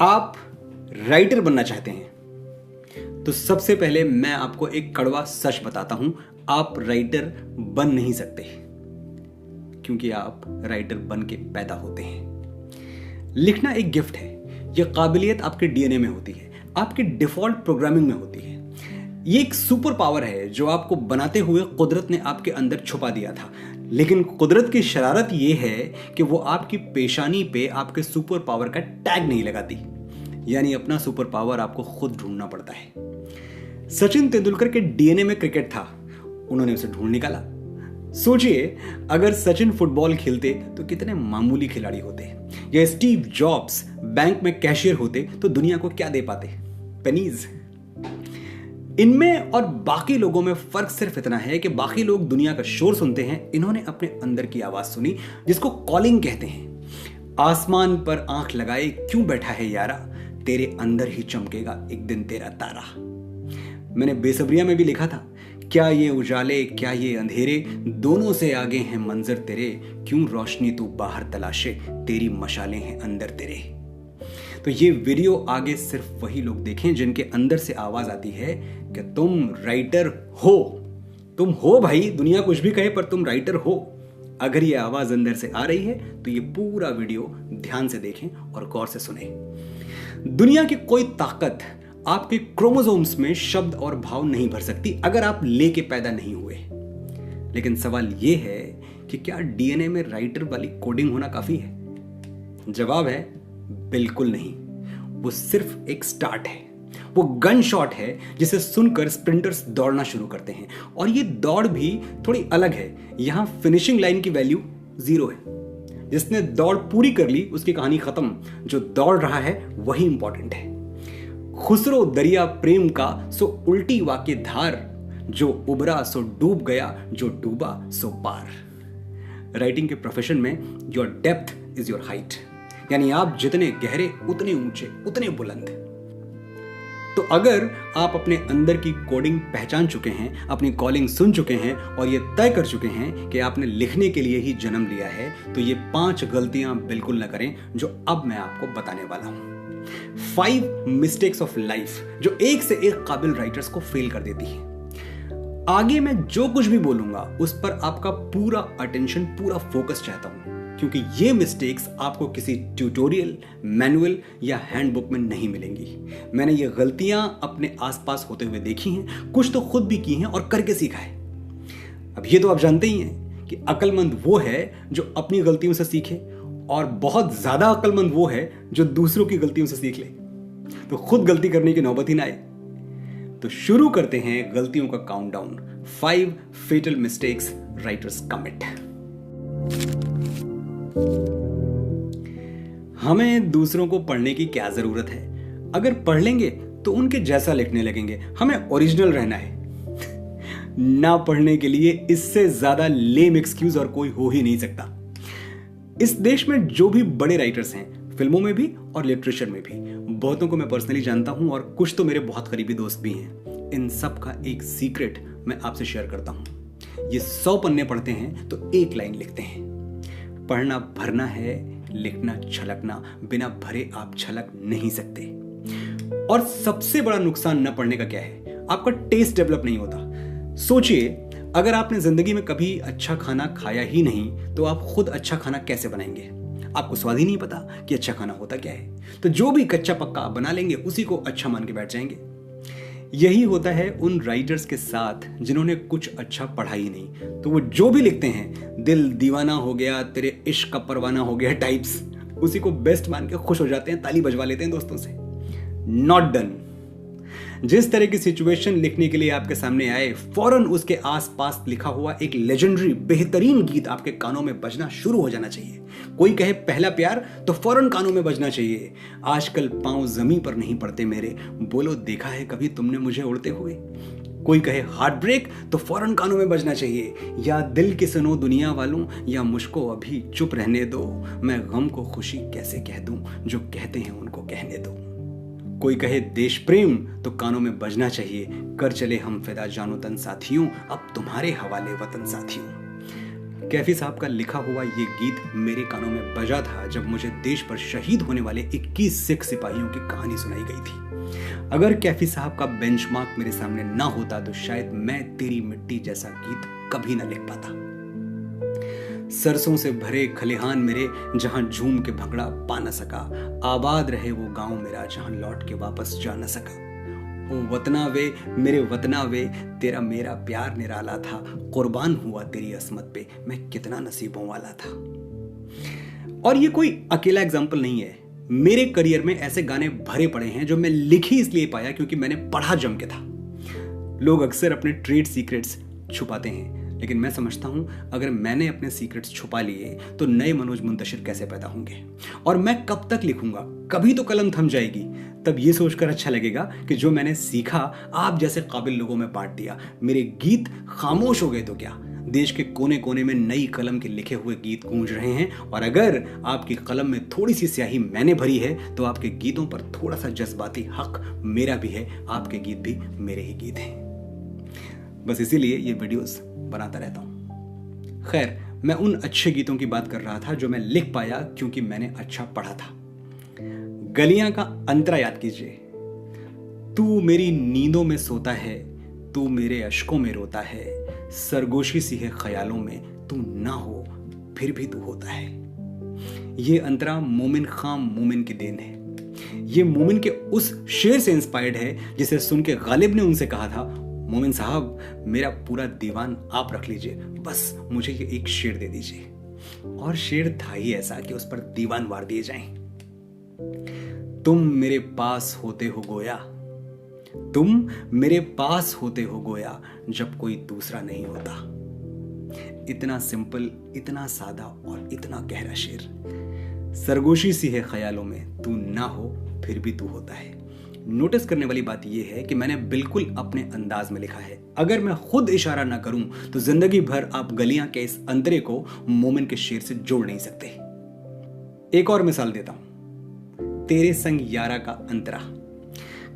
आप राइटर बनना चाहते हैं तो सबसे पहले मैं आपको एक कड़वा सच बताता हूं, आप राइटर बन नहीं सकते क्योंकि आप राइटर बन के पैदा होते हैं। लिखना एक गिफ्ट है। यह काबिलियत आपके डीएनए में होती है, आपके डिफॉल्ट प्रोग्रामिंग में होती है। ये एक सुपर पावर है जो आपको बनाते हुए कुदरत ने आपके अंदर छुपा दिया था। लेकिन कुदरत की शरारत यह है कि वो आपकी पेशानी पे आपके सुपर पावर का टैग नहीं लगाती, यानी अपना सुपर पावर आपको खुद ढूंढना पड़ता है। सचिन तेंदुलकर के डीएनए में क्रिकेट था, उन्होंने उसे ढूंढ निकाला। सोचिए, अगर सचिन फुटबॉल खेलते तो कितने मामूली खिलाड़ी होते, या स्टीव जॉब्स बैंक में कैशियर होते तो दुनिया को क्या दे पाते? पेनीज। इनमें और बाकी लोगों में फर्क सिर्फ इतना है कि बाकी लोग दुनिया का शोर सुनते हैं, इन्होंने अपने अंदर की आवाज सुनी जिसको कॉलिंग कहते हैं। आसमान पर आंख लगाए क्यों बैठा है यारा, तेरे अंदर ही चमकेगा एक दिन तेरा तारा। मैंने बेसब्रिया में भी लिखा था, क्या ये उजाले क्या ये अंधेरे, दोनों से आगे हैं मंजर तेरे, क्यों रोशनी तू बाहर तलाशे, तेरी मशालें हैं अंदर तेरे। तो ये वीडियो आगे सिर्फ वही लोग देखें जिनके अंदर से आवाज आती है कि तुम राइटर हो। तुम हो भाई, दुनिया कुछ भी कहे पर तुम राइटर हो। अगर ये आवाज अंदर से आ रही है तो ये पूरा वीडियो ध्यान से देखें और गौर से सुने। दुनिया की कोई ताकत आपके क्रोमोसोम्स में शब्द और भाव नहीं भर सकती अगर आप लेके पैदा नहीं हुए। लेकिन सवाल यह है कि क्या डीएनए में राइटर वाली कोडिंग होना काफी है? जवाब है बिल्कुल नहीं। वो सिर्फ एक स्टार्ट है, वो गन शॉट है जिसे सुनकर स्प्रिंटर्स दौड़ना शुरू करते हैं। और ये दौड़ भी थोड़ी अलग है। यहां फिनिशिंग लाइन की वैल्यू 0 है। जिसने दौड़ पूरी कर ली उसकी कहानी खत्म, जो दौड़ रहा है वही इंपॉर्टेंट है। खुसरो दरिया प्रेम का सो उल्टी वाके धार, जो उबरा सो डूब गया, जो डूबा सो पार। राइटिंग के प्रोफेशन में your depth is your height, यानी आप जितने गहरे उतने ऊंचे उतने बुलंद। तो अगर आप अपने अंदर की कोडिंग पहचान चुके हैं, अपनी कॉलिंग सुन चुके हैं और ये तय कर चुके हैं कि आपने लिखने के लिए ही जन्म लिया है, तो ये 5 गलतियां बिल्कुल न करें जो अब मैं आपको बताने वाला हूं। 5 मिस्टेक्स ऑफ लाइफ जो एक से एक काबिल राइटर्स को फेल कर देती है। आगे मैं जो कुछ भी बोलूंगा उस पर आपका पूरा अटेंशन, पूरा फोकस चाहता हूं, क्योंकि ये मिस्टेक्स आपको किसी ट्यूटोरियल, मैनुअल या हैंडबुक में नहीं मिलेंगी। मैंने ये गलतियां अपने आसपास होते हुए देखी हैं, कुछ तो खुद भी की हैं और करके सीखा है। अब ये तो आप जानते ही हैं कि अक्लमंद वो है जो अपनी गलतियों से सीखे, और बहुत ज्यादा अक्लमंद वो है जो दूसरों की गलतियों से सीख ले। तो खुद गलती करने की नौबत ही ना आए। तो शुरू करते हैं गलतियों का countdown. 5 fatal mistakes writers commit. हमें दूसरों को पढ़ने की क्या जरूरत है? अगर पढ़ लेंगे तो उनके जैसा लिखने लगेंगे। हमें ओरिजिनल रहना है। ना पढ़ने के लिए इससे ज्यादा लेम एक्सक्यूज और कोई हो ही नहीं सकता। इस देश में जो भी बड़े राइटर्स हैं, फिल्मों में भी और लिटरेचर में भी, बहुतों को मैं पर्सनली जानता हूं और कुछ तो मेरे बहुत करीबी दोस्त भी हैं। इन सब का एक सीक्रेट मैं आपसे शेयर करता हूं। ये 100 पन्ने पढ़ते हैं तो 1 लाइन लिखते हैं। पढ़ना भरना है, लिखना छलकना। बिना भरे आप छलक नहीं सकते। और सबसे बड़ा नुकसान न पढ़ने का क्या है? आपका टेस्ट डेवलप नहीं होता। सोचिए, अगर आपने जिंदगी में कभी अच्छा खाना खाया ही नहीं तो आप खुद अच्छा खाना कैसे बनाएंगे? आपको स्वाद ही नहीं पता कि अच्छा खाना होता क्या है। तो जो भी कच्चा पक्का आप बना लेंगे उसी को अच्छा मान के बैठ जाएंगे। यही होता है उन राइटर्स के साथ जिन्होंने कुछ अच्छा पढ़ा ही नहीं। तो वो जो भी लिखते हैं, दिल दीवाना हो गया, तेरे इश्क का परवाना हो गया टाइप्स, उसी को बेस्ट मान के खुश हो जाते हैं, ताली बजवा लेते हैं दोस्तों से। Not done. जिस तरह की सिचुएशन लिखने के लिए आपके सामने आए, फौरन उसके आसपास लिखा हुआ एक लेजेंडरी बेहतरीन गीत आपके कानों में बजना शुरू हो जाना चाहिए। कोई कहे पहला प्यार तो फौरन कानों में बजना चाहिए। आजकल पांव जमीन पर नहीं पड़ते मेरे, बोलो देखा है कभी तुमने मुझे उड़ते हुए। कोई कहे हार्ट ब्रेक तो फौरन कानों में बजना चाहिए। या दिल की सुनो दुनिया वालों, या मुझको अभी चुप रहने दो, मैं गम को खुशी कैसे कह दूं, जो कहते हैं उनको कहने दो। कोई कहे देश प्रेम तो कानों में बजना चाहिए, कर चले हम फिदा जानो तन साथियों, अब तुम्हारे हवाले वतन साथियों। कैफी साहब का लिखा हुआ ये गीत मेरे कानों में बजा था जब मुझे देश पर शहीद होने वाले 21 सिख सिपाहियों की कहानी सुनाई गई थी। अगर कैफी साहब का बेंचमार्क मेरे सामने ना होता तो शायद मैं तेरी मिट्टी जैसा गीत कभी ना लिख पाता। सरसों से भरे खलिहान मेरे जहां झूम के भंगड़ा पा न सका, आबाद रहे वो गांव मेरा जहां लौट के वापस जा न सका। ओ वतना वे तेरा मेरा प्यार निराला था, कुर्बान हुआ तेरी असमत पे मैं कितना नसीबों वाला था। और ये कोई अकेला एग्जाम्पल नहीं है, मेरे करियर में ऐसे गाने भरे पड़े हैं जो मैं लिख ही इसलिए पाया क्योंकि मैंने पढ़ा जम के था। लोग अक्सर अपने ट्रेड सीक्रेट्स छुपाते हैं, लेकिन मैं समझता हूं अगर मैंने अपने सीक्रेट्स छुपा लिए तो नए मनोज मुंतशिर कैसे पैदा होंगे, और मैं कब तक लिखूंगा। कभी तो कलम थम जाएगी, तब ये सोचकर अच्छा लगेगा कि जो मैंने सीखा आप जैसे काबिल लोगों में बांट दिया। मेरे गीत खामोश हो गए तो क्या, देश के कोने कोने में नई कलम के लिखे हुए गीत गूंज रहे हैं, और अगर आपकी कलम में थोड़ी सी स्याही मैंने भरी है तो आपके गीतों पर थोड़ा सा जज्बाती हक मेरा भी है, आपके गीत भी मेरे ही गीत हैं। बस इसीलिए ये वीडियोस बनाता रहता हूं। खैर, मैं उन अच्छे गीतों की बात कर रहा था जो मैं लिख पाया क्योंकि मैंने अच्छा पढ़ा था। गलियां का अंतरा याद कीजिए। तू मेरी नींदों में सोता है, तू मेरे अश्कों में रोता है, सरगोशी सी है ख्यालों में, तू ना हो फिर भी तू होता है। ये अंतरा मोमिन खां मोमिन की देन है। ये मोमिन के उस शेर से इंस्पायर्ड है जिसे सुन के गालिब ने उनसे कहा था, मोमिन साहब मेरा पूरा दीवान आप रख लीजिए, बस मुझे ये एक शेर दे दीजिए। और शेर था ही ऐसा कि उस पर दीवान वार दिए जाएं। तुम मेरे पास होते हो गोया, तुम मेरे पास होते हो गोया, जब कोई दूसरा नहीं होता। इतना सिंपल, इतना सादा और इतना गहरा शेर। सरगोशी सी है ख्यालों में, तू ना हो फिर भी तू होता है। नोटिस करने वाली बात यह है कि मैंने बिल्कुल अपने अंदाज में लिखा है। अगर मैं खुद इशारा ना करूं तो जिंदगी भर आप गलियां के इस अंतरे को मोमिन के शेर से जोड़ नहीं सकते। एक और मिसाल देता हूं, तेरे संग यारा का अंतरा।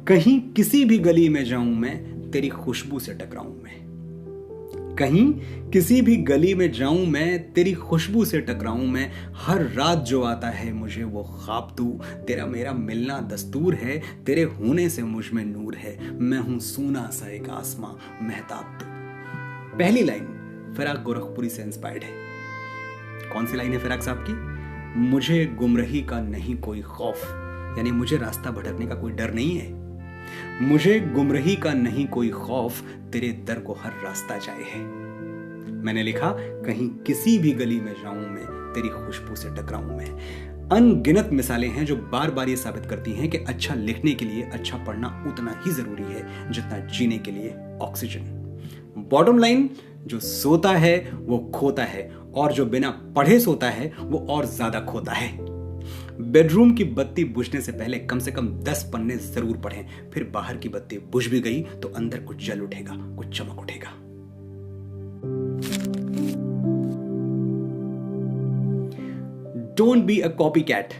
कहीं किसी भी गली में जाऊं मैं, तेरी खुशबू से टकराऊं मैं। कहीं किसी भी गली में जाऊं मैं, तेरी खुशबू से टकराऊं मैं। हर रात जो आता है मुझे वो ख्वाब तू, तेरा मेरा मिलना दस्तूर है, तेरे होने से मुझ में नूर है। मैं हूं सूना सा एक आसमां, महताब तू। पहली लाइन फिराक गोरखपुरी से इंस्पायर्ड है। कौन सी लाइन है फिराक साहब की? मुझे गुमराही का नहीं कोई खौफ, यानी मुझे रास्ता भटकने का कोई डर नहीं है। मुझे गुमराही का नहीं कोई खौफ, तेरे दर को हर रास्ता जाए है। मैंने लिखा, कहीं किसी भी गली में जाऊं मैं, तेरी खुशबू से टकराऊं मैं। अनगिनत मिसालें हैं जो बार बार ये साबित करती हैं कि अच्छा लिखने के लिए अच्छा पढ़ना उतना ही जरूरी है जितना जीने के लिए ऑक्सीजन। बॉटम लाइन, जो सोता है वो खोता है, और जो बिना पढ़े सोता है वो और ज्यादा खोता है। बेडरूम की बत्ती बुझने से पहले कम से कम 10 पन्ने जरूर पढ़ें, फिर बाहर की बत्ती बुझ भी गई तो अंदर कुछ जल उठेगा, कुछ चमक उठेगा। Don't be a copy cat.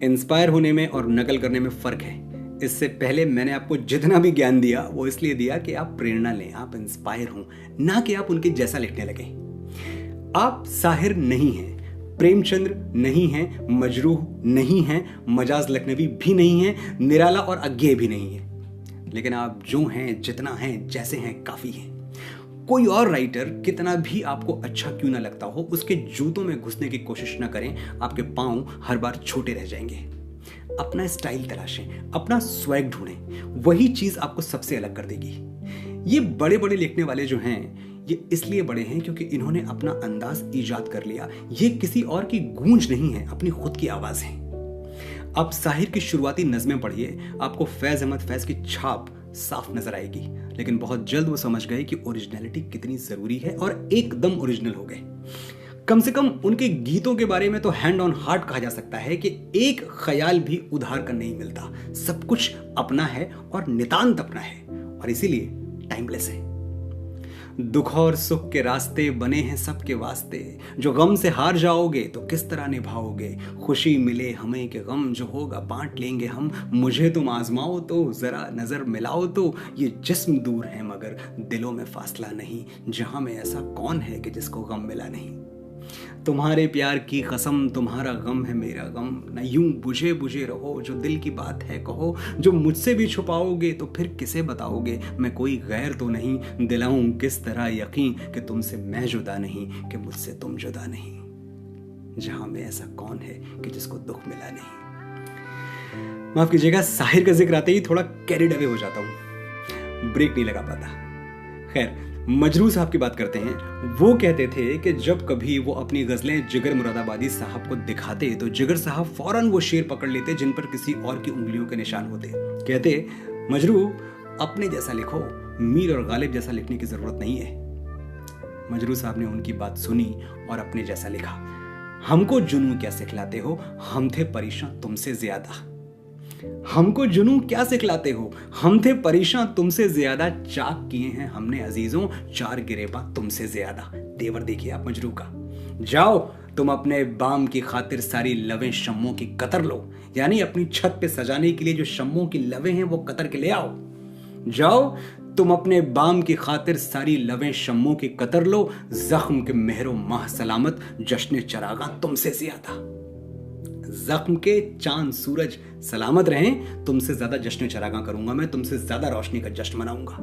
Inspire होने में और नकल करने में फर्क है। इससे पहले मैंने आपको जितना भी ज्ञान दिया वो इसलिए दिया कि आप प्रेरणा लें, आप इंस्पायर हों, ना कि आप उनके जैसा लिखने लगे। आप साहिर नहीं हैं, प्रेमचंद्र नहीं है, मजरूह नहीं है, मजाज लखनवी भी नहीं है, निराला और अज्ञेय भी नहीं है। लेकिन आप जो हैं, जितना हैं, जैसे हैं, काफी हैं। कोई और राइटर कितना भी आपको अच्छा क्यों ना लगता हो, उसके जूतों में घुसने की कोशिश ना करें, आपके पांव हर बार छोटे रह जाएंगे। अपना स्टाइल तलाशें, अपना स्वैग ढूंढें, वही चीज आपको सबसे अलग कर देगी। ये बड़े बड़े लिखने वाले जो हैं, ये इसलिए बड़े हैं क्योंकि इन्होंने अपना अंदाज ईजाद कर लिया। ये किसी और की गूंज नहीं है, अपनी खुद की आवाज है। आप साहिर की शुरुआती नज़में पढ़िए, आपको फैज अहमद फैज की छाप साफ नजर आएगी, लेकिन बहुत जल्द वो समझ गए कि ओरिजिनलिटी कितनी जरूरी है और एकदम ओरिजिनल हो गए। कम से कम उनके गीतों के बारे में तो हैंड ऑन हार्ट कहा जा सकता है कि एक ख्याल भी उधार का नहीं मिलता। सब कुछ अपना है और नितांत अपना है, और इसीलिए टाइमलेस है। दुख और सुख के रास्ते बने हैं सबके वास्ते, जो गम से हार जाओगे तो किस तरह निभाओगे। खुशी मिले हमें कि गम जो होगा बांट लेंगे हम। मुझे तुम आजमाओ तो जरा नजर मिलाओ तो, ये जिस्म दूर है मगर दिलों में फासला नहीं। जहां में ऐसा कौन है कि जिसको गम मिला नहीं। तुम्हारे प्यार की कसम, तुम्हारा गम है मेरा गम, न यूं बुझे बुझे रहो, जो दिल की बात है कहो, जो मुझसे भी छुपाओगे तो फिर किसे बताओगे, मैं कोई गैर तो नहीं, दिलाऊं किस तरह यकीन कि तुमसे मैं जुदा नहीं, कि मुझसे तुम जुदा नहीं, जहां में ऐसा कौन है कि जिसको दुख मिला नहीं। माफ कीजिएगा, साहिर का जिक्र आते ही थोड़ा कैरिड अवे हो जाता हूं, ब्रेक नहीं लगा पाता। खैर, मजरू साहब की बात करते हैं। वो कहते थे कि जब कभी वो अपनी गजलें जिगर मुरादाबादी साहब को दिखाते तो जिगर साहब फौरन वो शेर पकड़ लेते जिन पर किसी और की उंगलियों के निशान होते। कहते, मजरू अपने जैसा लिखो, मीर और गालिब जैसा लिखने की जरूरत नहीं है। मजरू साहब ने उनकी बात सुनी और अपने जैसा लिखा। हमको जुनून क्या सिखलाते हो, हम थे परेशान तुमसे ज्यादा। हमको जुनून क्या सिखलाते हो, हम थे परेशान तुमसे ज्यादा, चाक किए हैं हमने अजीजों चार गिरेबा तुमसे ज्यादा। तेवर देखिए आप मजरू का। जाओ तुम अपने बाम की खातिर सारी लवें शम्मों की कतर लो, यानी अपनी छत पे सजाने के लिए जो शम्मों की लवें हैं वो कतर के ले आओ। जाओ तुम अपने बाम की खातिर सारी लवें शम्मों की कतर लो, जख्म के मेहरो माह सलामत, जश्न चरागा तुमसे ज्यादा। जख्म के चांद सूरज सलामत रहें, तुमसे ज्यादा जश्न चरागा करूंगा मैं, तुमसे ज्यादा रोशनी का जश्न मनाऊंगा।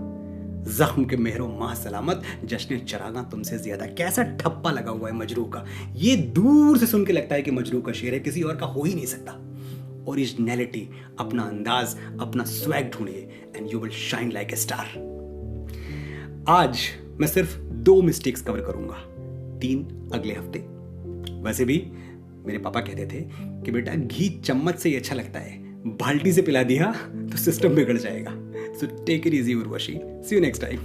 जख्म के मेहरो माह सलामत, जश्न चरागा तुमसे ज्यादा। कैसा ठप्पा लगा हुआ है मजरू का। ये दूर से सुन के लगता है कि मजरू का शेर है, किसी और का हो ही नहीं सकता। ओरिजिनलिटी, अपना अंदाज, अपना स्वैग ढूंढिए and you will shine like a star. आज मैं सिर्फ 2 मिस्टेक्स कवर करूंगा, 3 अगले हफ्ते। वैसे भी मेरे पापा कहते थे कि बेटा घी चम्मच से ही अच्छा लगता है, बाल्टी से पिला दिया तो सिस्टम बिगड़ जाएगा। So take it easy Urvashi, see you next time.